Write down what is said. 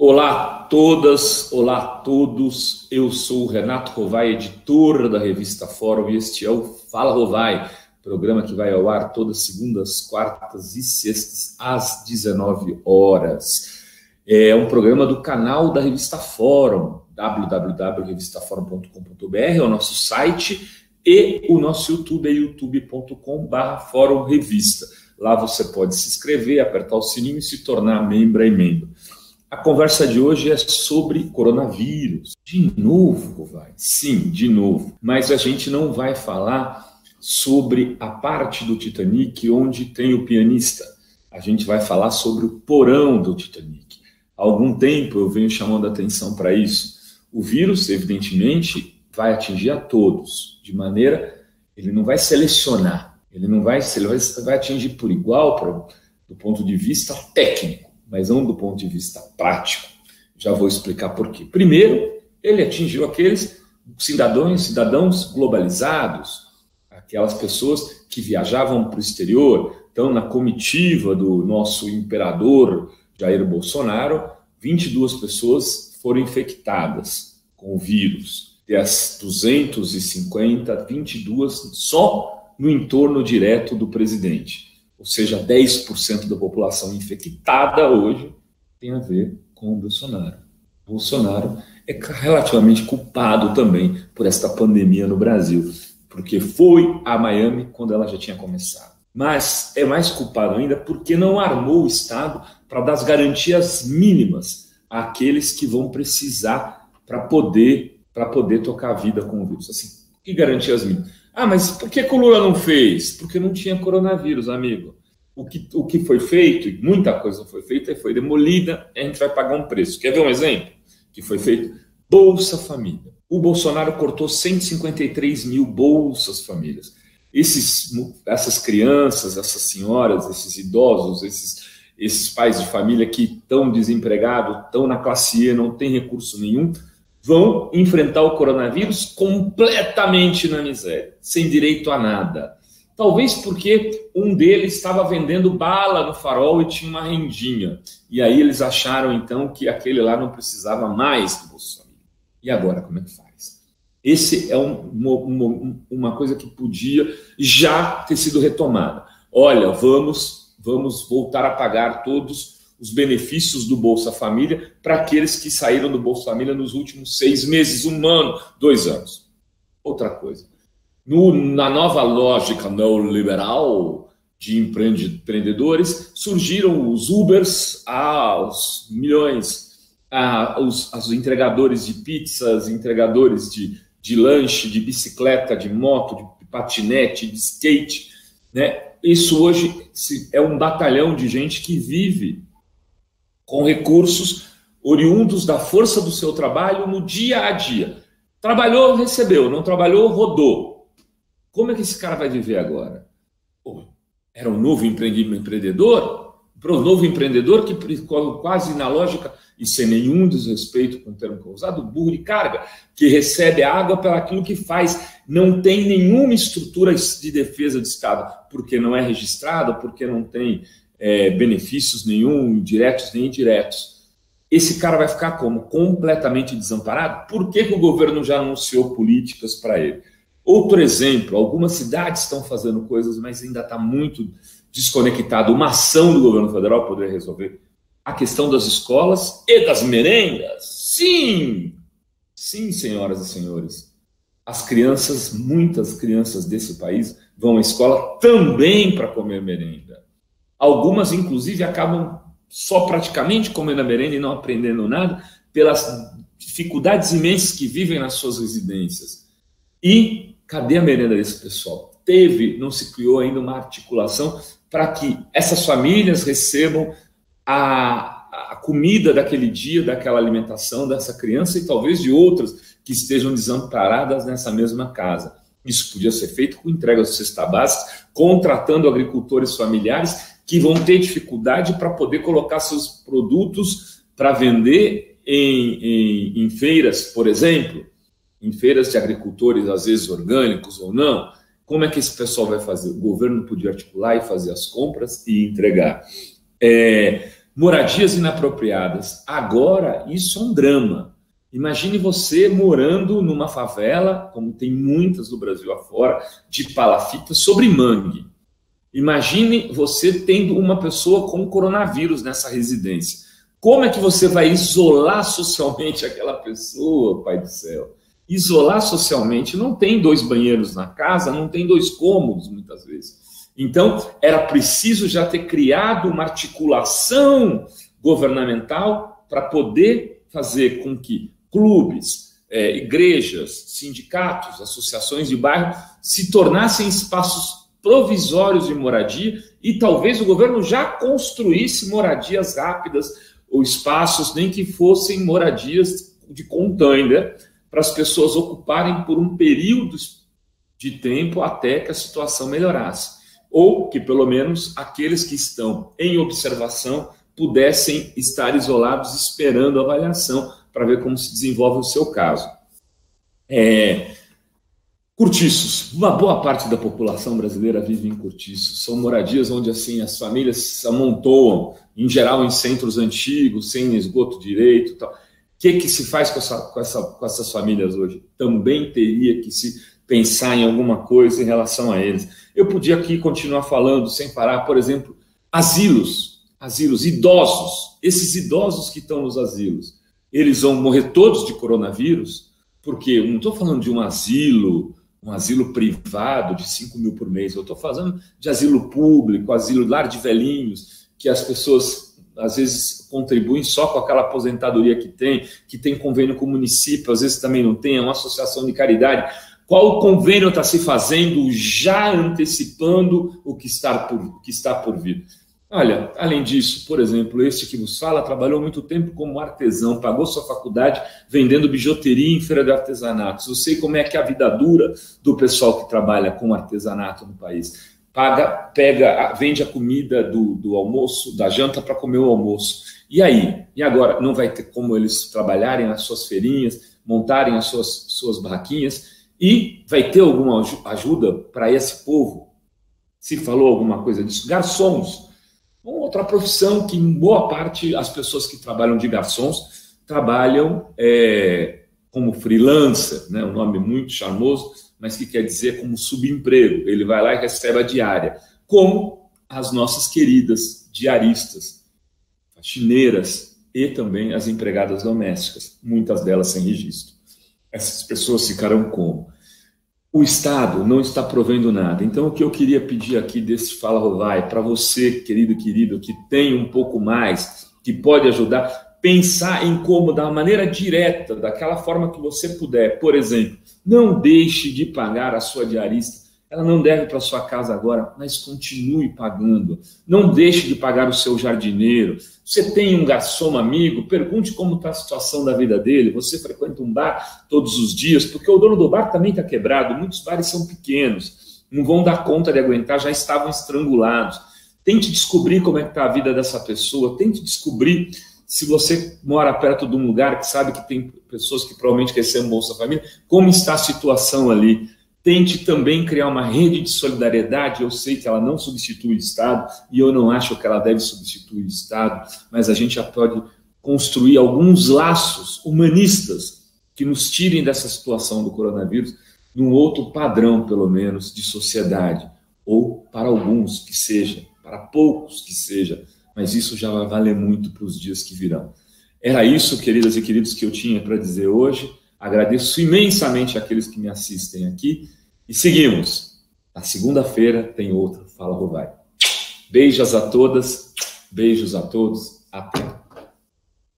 Olá a todas, olá a todos, eu sou o Renato Rovai, editor da revista Fórum, e este é o Fala Rovai, programa que vai ao ar todas segundas, quartas e sextas, às 19 horas. É um programa do canal da revista Fórum, www.revistaforum.com.br, é o nosso site, e o nosso YouTube é youtube.com/Fórum Revista. Lá você pode se inscrever, apertar o sininho e se tornar membro e membro. A conversa de hoje é sobre coronavírus. De novo, vai? Sim, de novo. Mas a gente não vai falar sobre a parte do Titanic onde tem o pianista. A gente vai falar sobre o porão do Titanic. Há algum tempo eu venho chamando a atenção para isso. O vírus, evidentemente, vai atingir a todos, de maneira... Ele não vai selecionar, ele vai atingir por igual do ponto de vista técnico, mas não do ponto de vista prático. Já vou explicar por quê. Primeiro, ele atingiu aqueles cidadãos globalizados, aquelas pessoas que viajavam para o exterior. Então, na comitiva do nosso imperador Jair Bolsonaro, 22 pessoas foram infectadas com o vírus. Das 250, 22 só no entorno direto do presidente. Ou seja, 10% da população infectada hoje tem a ver com o Bolsonaro. Bolsonaro é relativamente culpado também por esta pandemia no Brasil, porque foi a Miami quando ela já tinha começado. Mas é mais culpado ainda porque não armou o Estado para dar as garantias mínimas àqueles que vão precisar para poder tocar a vida com o vírus. Assim, que garantias mínimas? Ah, mas por que o Lula não fez? Porque não tinha coronavírus, amigo. O que foi feito, e muita coisa foi feita, e foi demolida, a gente vai pagar um preço. Quer ver um exemplo? Que foi feito? Bolsa Família. O Bolsonaro cortou 153 mil Bolsas Famílias. Essas crianças, essas senhoras, esses idosos, esses pais de família que estão desempregados, estão na classe E, não tem recurso nenhum, vão enfrentar o coronavírus completamente na miséria, sem direito a nada. Talvez porque um deles estava vendendo bala no Farol e tinha uma rendinha. E aí eles acharam, então, que aquele lá não precisava mais do Bolsa Família. E agora, como é que faz? Esse é uma coisa que podia já ter sido retomada. Olha, vamos voltar a pagar todos os benefícios do Bolsa Família para aqueles que saíram do Bolsa Família nos últimos 6 meses, 1 ano, 2 anos. Outra coisa, na nova lógica neoliberal de empreendedores, surgiram os Ubers, os milhões, os entregadores de pizzas, entregadores de lanche, de bicicleta, de moto, de patinete, de skate, né? Isso hoje é um batalhão de gente que vive com recursos oriundos da força do seu trabalho no dia a dia. Trabalhou, recebeu, não trabalhou, rodou. Como é que esse cara vai viver agora? Pô, era um novo empreendedor? Para o novo empreendedor que quase na lógica, e sem nenhum desrespeito com o termo que é usado, burro de carga, que recebe a água pelo aquilo que faz, não tem nenhuma estrutura de defesa de Estado, porque não é registrado, porque não tem benefícios nenhum, diretos nem indiretos. Esse cara vai ficar como? Completamente desamparado? Por que o governo já anunciou políticas para ele? Outro exemplo, algumas cidades estão fazendo coisas, mas ainda está muito desconectado. Uma ação do governo federal poderia resolver a questão das escolas e das merendas. Sim! Sim, senhoras e senhores. As crianças, muitas crianças desse país vão à escola também para comer merenda. Algumas, inclusive, acabam só praticamente comendo a merenda e não aprendendo nada pelas dificuldades imensas que vivem nas suas residências. E cadê a merenda desse pessoal? Não se criou ainda uma articulação para que essas famílias recebam a comida daquele dia, daquela alimentação dessa criança e talvez de outras que estejam desamparadas nessa mesma casa. Isso podia ser feito com entrega de cesta básica, contratando agricultores familiares que vão ter dificuldade para poder colocar seus produtos para vender em feiras, por exemplo, em feiras de agricultores, às vezes orgânicos ou não. Como é que esse pessoal vai fazer? O governo podia articular e fazer as compras e entregar. Moradias inapropriadas. Agora, isso é um drama. Imagine você morando numa favela, como tem muitas no Brasil afora, de palafita, sobre mangue. Imagine você tendo uma pessoa com coronavírus nessa residência. Como é que você vai isolar socialmente aquela pessoa, pai do céu? Isolar socialmente, não tem 2 banheiros na casa, não tem 2 cômodos, muitas vezes. Então, era preciso já ter criado uma articulação governamental para poder fazer com que clubes, igrejas, sindicatos, associações de bairro se tornassem espaços provisórios de moradia e talvez o governo já construísse moradias rápidas ou espaços, nem que fossem moradias de container, para as pessoas ocuparem por um período de tempo até que a situação melhorasse. Ou que, pelo menos, aqueles que estão em observação pudessem estar isolados esperando a avaliação para ver como se desenvolve o seu caso. Cortiços. Uma boa parte da população brasileira vive em cortiços. São moradias onde assim, as famílias se amontoam, em geral em centros antigos, sem esgoto direito. Tal. O que se faz com essas famílias hoje? Também teria que se pensar em alguma coisa em relação a eles. Eu podia aqui continuar falando sem parar, por exemplo, asilos, idosos. Esses idosos que estão nos asilos, eles vão morrer todos de coronavírus? Porque eu não estou falando de um asilo privado de 5 mil por mês, eu estou falando de asilo público, asilo lar de velhinhos, que as pessoas às vezes contribuem só com aquela aposentadoria que tem convênio com o município, às vezes também não tem, é uma associação de caridade. Qual convênio está se fazendo já antecipando o que está por vir? Olha, além disso, por exemplo, este que vos fala trabalhou muito tempo como artesão, pagou sua faculdade vendendo bijuteria em feira de artesanatos. Eu sei como é que é a vida dura do pessoal que trabalha com artesanato no país. Vende a comida do almoço, da janta para comer o almoço. E aí? E agora? Não vai ter como eles trabalharem nas suas feirinhas, montarem as suas barraquinhas? E vai ter alguma ajuda para esse povo? Se falou alguma coisa disso? Garçons. Uma outra profissão que, em boa parte, as pessoas que trabalham de garçons trabalham como freelancer, né? Um nome muito charmoso, mas que quer dizer como subemprego. Ele vai lá e recebe a diária. Como as nossas queridas diaristas, faxineiras e também as empregadas domésticas, muitas delas sem registro. Essas pessoas ficarão como? O Estado não está provendo nada. Então, o que eu queria pedir aqui desse Fala Rovai, para você, querido, que tem um pouco mais, que pode ajudar, pensar em como, da maneira direta, daquela forma que você puder. Por exemplo, não deixe de pagar a sua diarista. Ela não deve para sua casa agora, mas continue pagando. Não deixe de pagar o seu jardineiro. Você tem um garçom amigo, pergunte como está a situação da vida dele. Você frequenta um bar todos os dias, porque o dono do bar também está quebrado. Muitos bares são pequenos, não vão dar conta de aguentar, já estavam estrangulados. Tente descobrir como é que está a vida dessa pessoa, tente descobrir se você mora perto de um lugar que sabe que tem pessoas que provavelmente recebem Bolsa Família, como está a situação ali. Tente também criar uma rede de solidariedade. Eu sei que ela não substitui o Estado, e eu não acho que ela deve substituir o Estado, mas a gente já pode construir alguns laços humanistas que nos tirem dessa situação do coronavírus, num outro padrão, pelo menos, de sociedade. Ou para alguns que seja, para poucos que seja, mas isso já vai valer muito para os dias que virão. Era isso, queridas e queridos, que eu tinha para dizer hoje. Agradeço imensamente àqueles que me assistem aqui e seguimos. Na segunda-feira tem outro Fala Rovai. Beijos a todas, beijos a todos, até.